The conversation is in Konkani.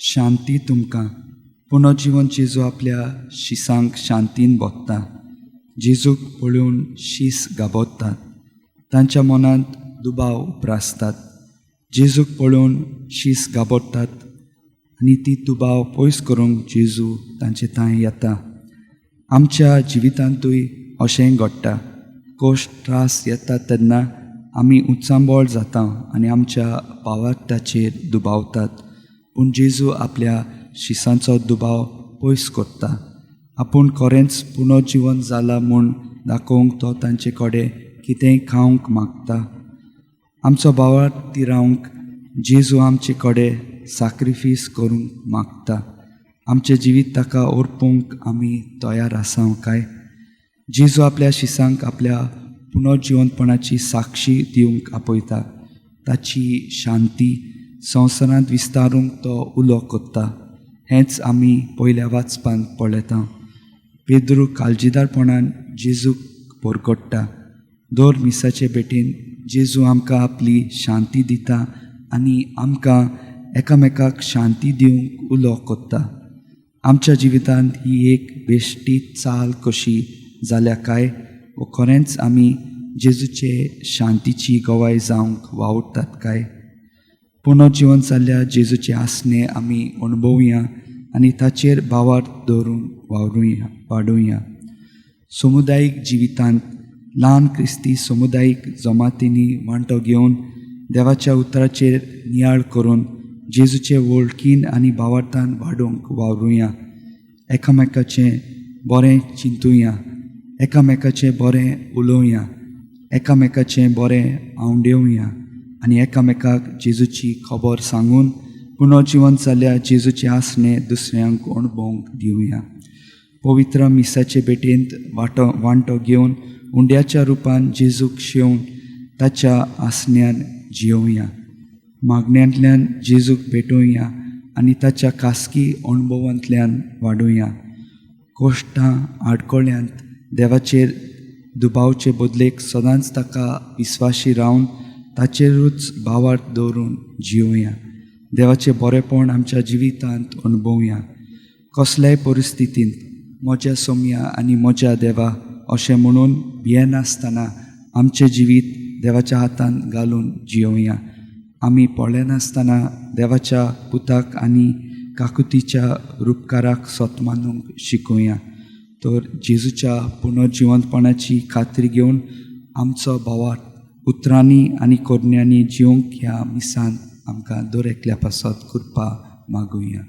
शांती तुमकां. पुनर्जीवन जेजू आपल्या शिसांक शांतीन बोगता. जेजूक पळोवन शीस गाबोतात. तांच्या मनांत दुबाव उप्रासतात. जेजूक पळोवन शीस गाबोतात आनी ती दुबाव पयस करूंक जेजू तांचे थंय येता. आमच्या जिवितांतूय अशें घडटा. कोश्ट त्रास येता तेन्ना आमी उत्सांबळ जाता आनी आमच्या भावार्थाचेर दुबावतात. पूण जेजू आपल्या शिसांचो दुबाव पयस करता. आपूण खरेंच पुनर्जीवन जाला म्हूण दाखोवंक तो तांचे कडेन कितेंय खावंक मागता. आमचो भावार्थ तिरावंक जेजू आमचे कडेन सॅक्रिफीस करूंक मागता. आमचें जिवीत ताका ओरपूंक आमी तयार आसां काय? जेजू आपल्या शिसांक आपल्या पुनर्जीवनपणाची साक्षी दिवंक आपयता. ताची शांती संवसारांत विस्तारूंक तो उलो कोत्ता. हेंच आमी पयल्या वाचपांत पळयता. पेद्रू काळजीदारपणान जेजूक भरगोडटा. दर मिसाचे भेटेन जेजू आमकां आपली शांती दिता आनी आमकां एकामेकाक शांती दिवंक उलो कोत्ता. आमच्या जिवितांत ही एक बेश्टी चाल कशी जाल्या काय? व खरेंच आमी जेजूचे शांतीची गवाय जावंक वावुरतात काय? पुनर्जीवन जाल्ल्या जेजूचे आसने आमी अणभवुया आनी ताचेर भावार्थ दवरून वाडुया. समुदायीक जिवितांत ल्हान क्रिस्ती समुदायीक जमातींनी वांटो घेवन देवाच्या उतराचेर नियाळ करून जेजूचे वळखीन आनी भावार्थान वाडूंक वावरुया. एकामेकाचें बरें चिंतुया. एकामेकाचें बरें उलोवया. एकामेकाचें बरें आवंडेवया आनी एकामेकाक जेजूची खबर सांगून पुनर्जीवन जाल्ल्या जेजूचे आसने दुसऱ्यांक अणभवंक दिवया. पवित्र मिसाचे भेटेंत वांटो घेवन उंड्याच्या रुपान जेजूक शेवून ताच्या आसन्यान जियोवया. मागण्यांतल्यान जेजूक भेटोवया आनी ताच्या खासगी अणभवांतल्यान वाडुया. कोश्टां आडकोळ्यांत देवाचेर दुबावचे बदलेक सदांच ताका विस्वाशी रावन ताचेरूच भावार्थ दवरून जियोवया. देवाचें बरेंपण आमच्या जिवितांत अणभवया. कसल्याय परिस्थितींत म्हज्या सोम्या आनी म्हज्या देवा अशें म्हणून भियेनासतना आमचें जिवीत देवाच्या हातांत घालून जियोवया. आमी पळयनासतना देवाच्या पुताक आनी काकुतीच्या रुपकाराक सतमानूंक शिकुया. तर जेजूच्या पुनर्जीवनपणाची खात्री घेवन आमचो भावार्थ उतरांनी आनी कोरण्यांनी जिवंक ह्या मिसान आमकां दर एकल्या पासत कृपा मागुया.